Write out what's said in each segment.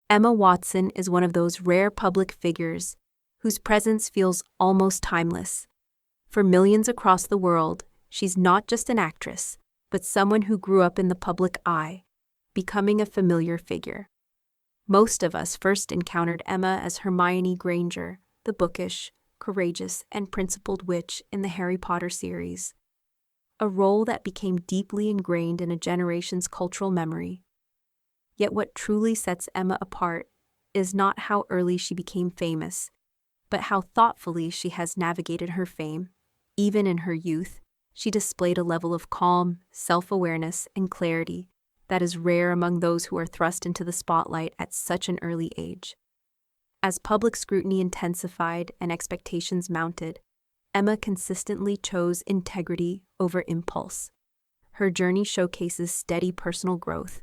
Emma Watson is one of those rare public figures whose presence feels almost timeless. For millions across the world, she's not just an actress, but someone who grew up in the public eye, becoming a familiar figure. Most of us first encountered Emma as Hermione Granger, the bookish, courageous, and principled witch in the Harry Potter series, a role that became deeply ingrained in a generation's cultural memory. Yet what truly sets Emma apart is not how early she became famous, but how thoughtfully she has navigated her fame. Even in her youth, she displayed a level of calm, self-awareness, and clarity that is rare among those who are thrust into the spotlight at such an early age. As public scrutiny intensified and expectations mounted, Emma consistently chose integrity over impulse. Her journey showcases steady personal growth,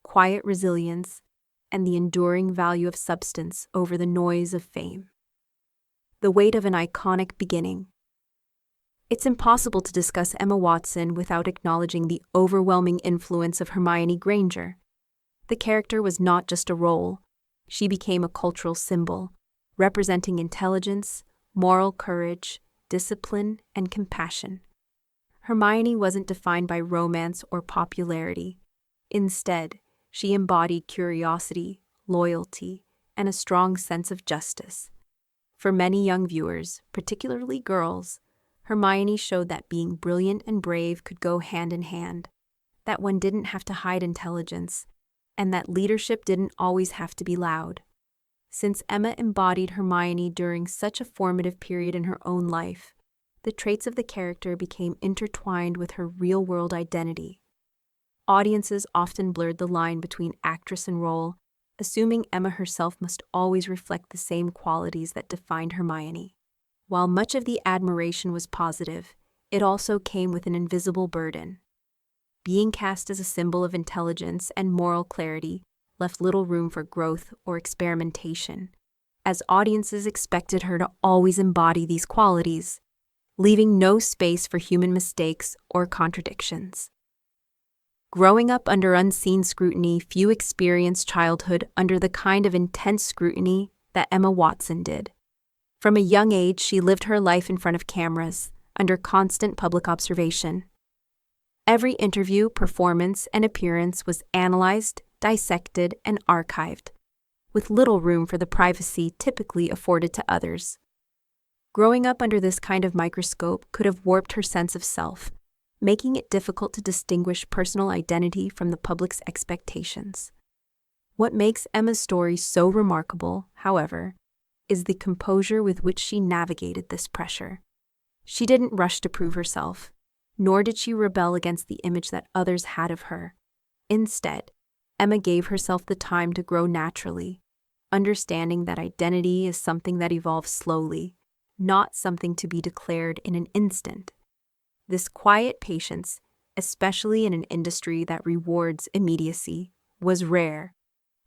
quiet resilience, and the enduring value of substance over the noise of fame. The weight of an iconic beginning. It's impossible to discuss Emma Watson without acknowledging the overwhelming influence of Hermione Granger. The character was not just a role, she became a cultural symbol, representing intelligence, moral courage, discipline, and compassion. Hermione wasn't defined by romance or popularity. Instead, she embodied curiosity, loyalty, and a strong sense of justice. For many young viewers, particularly girls, Hermione showed that being brilliant and brave could go hand in hand, that one didn't have to hide intelligence, and that leadership didn't always have to be loud. Since Emma embodied Hermione during such a formative period in her own life, the traits of the character became intertwined with her real-world identity. Audiences often blurred the line between actress and role, assuming Emma herself must always reflect the same qualities that defined Hermione. While much of the admiration was positive, it also came with an invisible burden. Being cast as a symbol of intelligence and moral clarity left little room for growth or experimentation, as audiences expected her to always embody these qualities, leaving no space for human mistakes or contradictions. Growing up under unseen scrutiny, few experienced childhood under the kind of intense scrutiny that Emma Watson did. From a young age, she lived her life in front of cameras, under constant public observation. Every interview, performance, and appearance was analyzed, dissected, and archived, with little room for the privacy typically afforded to others. Growing up under this kind of microscope could have warped her sense of self, making it difficult to distinguish personal identity from the public's expectations. What makes Emma's story so remarkable, however, is the composure with which she navigated this pressure. She didn't rush to prove herself, nor did she rebel against the image that others had of her. Instead, Emma gave herself the time to grow naturally, understanding that identity is something that evolves slowly, not something to be declared in an instant. This quiet patience, especially in an industry that rewards immediacy, was rare.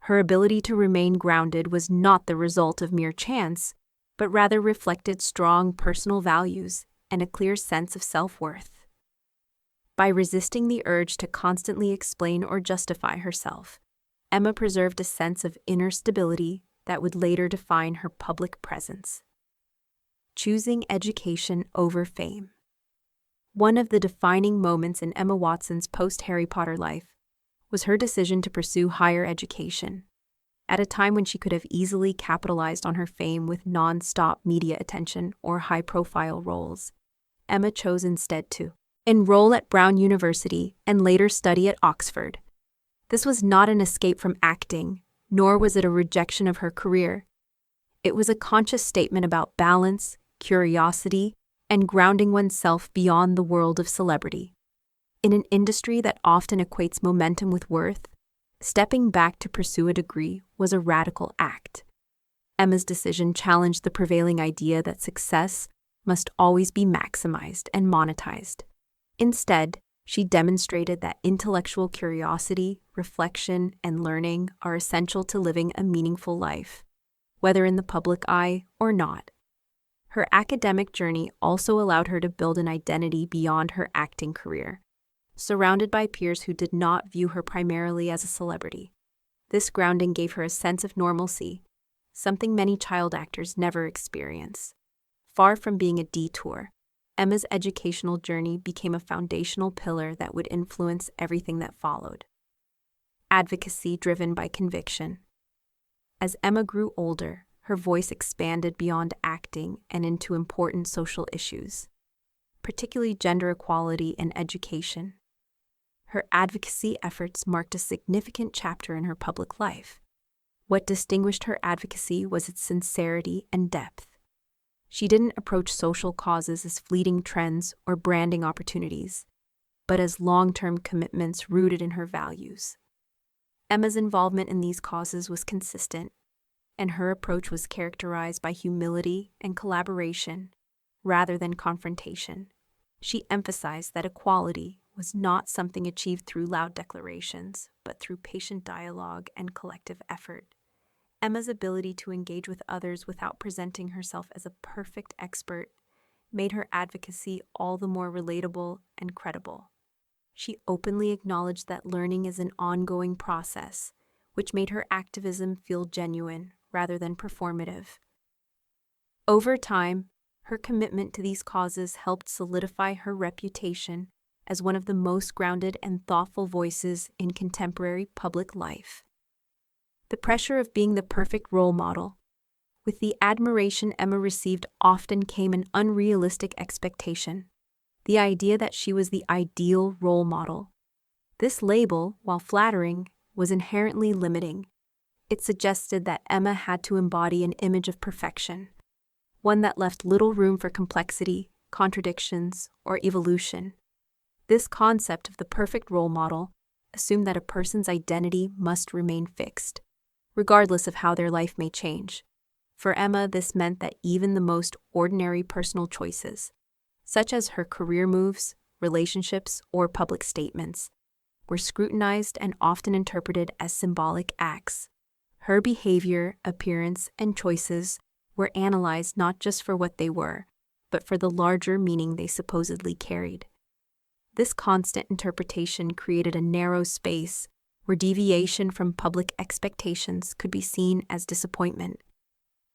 Her ability to remain grounded was not the result of mere chance, but rather reflected strong personal values and a clear sense of self-worth. By resisting the urge to constantly explain or justify herself, Emma preserved a sense of inner stability that would later define her public presence. Choosing education over fame. One of the defining moments in Emma Watson's post-Harry Potter life was her decision to pursue higher education. At a time when she could have easily capitalized on her fame with non-stop media attention or high-profile roles, Emma chose instead to enroll at Brown University and later study at Oxford. This was not an escape from acting, nor was it a rejection of her career. It was a conscious statement about balance, curiosity, and grounding oneself beyond the world of celebrity. In an industry that often equates momentum with worth, stepping back to pursue a degree was a radical act. Emma's decision challenged the prevailing idea that success must always be maximized and monetized. Instead, she demonstrated that intellectual curiosity, reflection, and learning are essential to living a meaningful life, whether in the public eye or not. Her academic journey also allowed her to build an identity beyond her acting career, surrounded by peers who did not view her primarily as a celebrity. This grounding gave her a sense of normalcy, something many child actors never experience. Far from being a detour, Emma's educational journey became a foundational pillar that would influence everything that followed. Advocacy driven by conviction. As Emma grew older, her voice expanded beyond acting and into important social issues, particularly gender equality and education. Her advocacy efforts marked a significant chapter in her public life. What distinguished her advocacy was its sincerity and depth. She didn't approach social causes as fleeting trends or branding opportunities, but as long-term commitments rooted in her values. Emma's involvement in these causes was consistent, and her approach was characterized by humility and collaboration rather than confrontation. She emphasized that equality was not something achieved through loud declarations, but through patient dialogue and collective effort. Emma's ability to engage with others without presenting herself as a perfect expert made her advocacy all the more relatable and credible. She openly acknowledged that learning is an ongoing process, which made her activism feel genuine rather than performative. Over time, her commitment to these causes helped solidify her reputation as one of the most grounded and thoughtful voices in contemporary public life. The pressure of being the perfect role model. With the admiration Emma received often came an unrealistic expectation, the idea that she was the ideal role model. This label, while flattering, was inherently limiting. It suggested that Emma had to embody an image of perfection, one that left little room for complexity, contradictions, or evolution. This concept of the perfect role model assumed that a person's identity must remain fixed, regardless of how their life may change. For Emma, this meant that even the most ordinary personal choices, such as her career moves, relationships, or public statements, were scrutinized and often interpreted as symbolic acts. Her behavior, appearance, and choices were analyzed not just for what they were, but for the larger meaning they supposedly carried. This constant interpretation created a narrow space where deviation from public expectations could be seen as disappointment.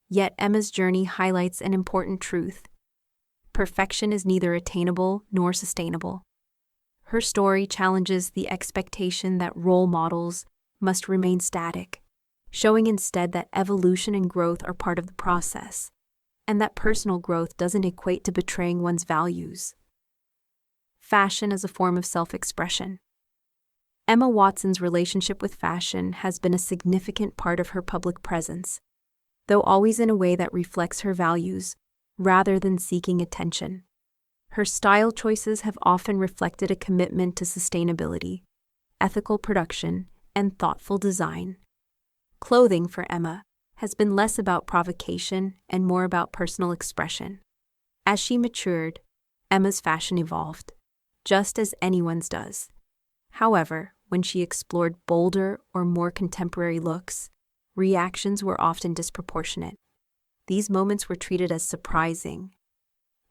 Yet Emma's journey highlights an important truth. Perfection is neither attainable nor sustainable. Her story challenges the expectation that role models must remain static, showing instead that evolution and growth are part of the process, and that personal growth doesn't equate to betraying one's values. Fashion as a form of self-expression. Emma Watson's relationship with fashion has been a significant part of her public presence, though always in a way that reflects her values rather than seeking attention. Her style choices have often reflected a commitment to sustainability, ethical production, and thoughtful design. Clothing for Emma has been less about provocation and more about personal expression. As she matured, Emma's fashion evolved, just as anyone's does. However, when she explored bolder or more contemporary looks, reactions were often disproportionate. These moments were treated as surprising,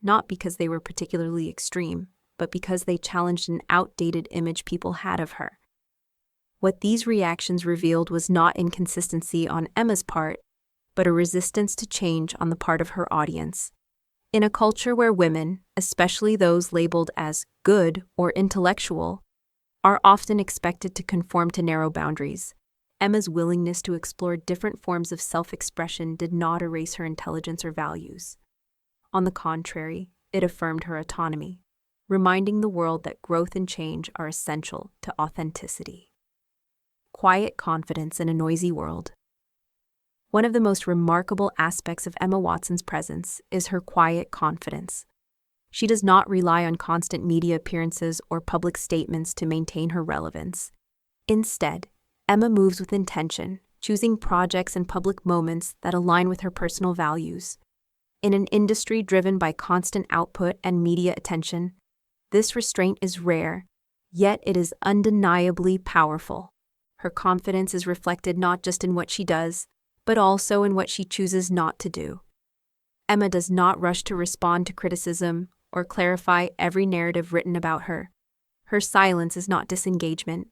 not because they were particularly extreme, but because they challenged an outdated image people had of her. What these reactions revealed was not inconsistency on Emma's part, but a resistance to change on the part of her audience. In a culture where women, especially those labeled as good or intellectual, are often expected to conform to narrow boundaries, Emma's willingness to explore different forms of self-expression did not erase her intelligence or values. On the contrary, it affirmed her autonomy, reminding the world that growth and change are essential to authenticity. Quiet confidence in a noisy world. One of the most remarkable aspects of Emma Watson's presence is her quiet confidence. She does not rely on constant media appearances or public statements to maintain her relevance. Instead, Emma moves with intention, choosing projects and public moments that align with her personal values. In an industry driven by constant output and media attention, this restraint is rare, yet it is undeniably powerful. Her confidence is reflected not just in what she does, but also in what she chooses not to do. Emma does not rush to respond to criticism or clarify every narrative written about her. Her silence is not disengagement.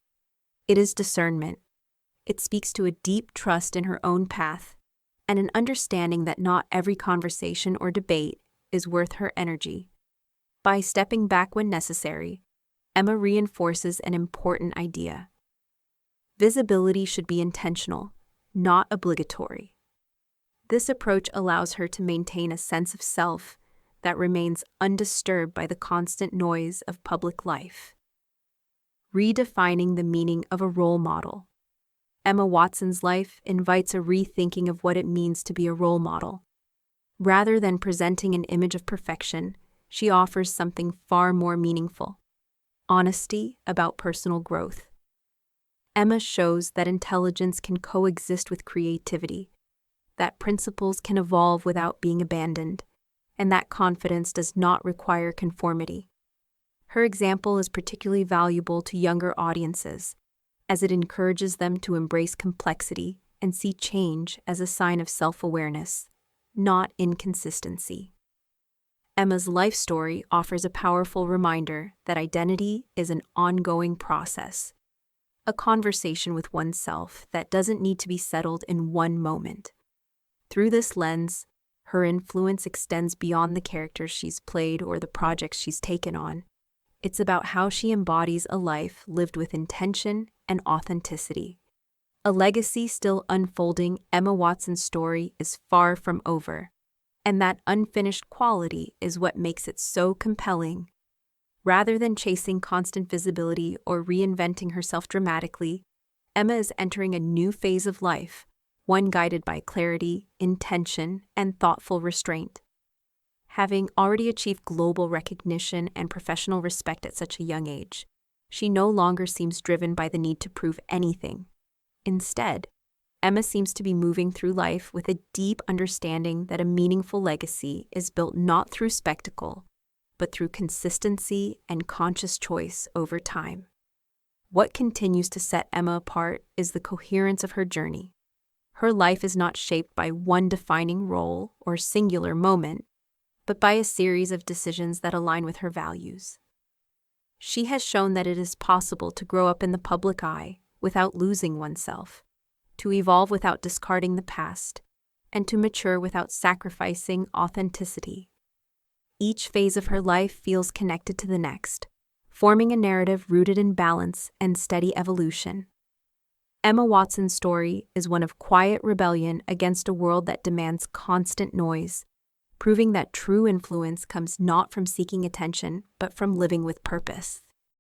It is discernment. It speaks to a deep trust in her own path and an understanding that not every conversation or debate is worth her energy. By stepping back when necessary, Emma reinforces an important idea. Visibility should be intentional, not obligatory. This approach allows her to maintain a sense of self that remains undisturbed by the constant noise of public life. Redefining the meaning of a role model. Emma Watson's life invites a rethinking of what it means to be a role model. Rather than presenting an image of perfection, she offers something far more meaningful: honesty about personal growth. Emma shows that intelligence can coexist with creativity, that principles can evolve without being abandoned, and that confidence does not require conformity. Her example is particularly valuable to younger audiences, as it encourages them to embrace complexity and see change as a sign of self-awareness, not inconsistency. Emma's life story offers a powerful reminder that identity is an ongoing process, a conversation with oneself that doesn't need to be settled in one moment. Through this lens, her influence extends beyond the characters she's played or the projects she's taken on. It's about how she embodies a life lived with intention and authenticity. A legacy still unfolding, Emma Watson's story is far from over, and that unfinished quality is what makes it so compelling. Rather than chasing constant visibility or reinventing herself dramatically, Emma is entering a new phase of life, one guided by clarity, intention, and thoughtful restraint. Having already achieved global recognition and professional respect at such a young age, she no longer seems driven by the need to prove anything. Instead, Emma seems to be moving through life with a deep understanding that a meaningful legacy is built not through spectacle, but through consistency and conscious choice over time. What continues to set Emma apart is the coherence of her journey. Her life is not shaped by one defining role or singular moment, but by a series of decisions that align with her values. She has shown that it is possible to grow up in the public eye without losing oneself, to evolve without discarding the past, and to mature without sacrificing authenticity. Each phase of her life feels connected to the next, forming a narrative rooted in balance and steady evolution. Emma Watson's story is one of quiet rebellion against a world that demands constant noise, proving that true influence comes not from seeking attention, but from living with purpose.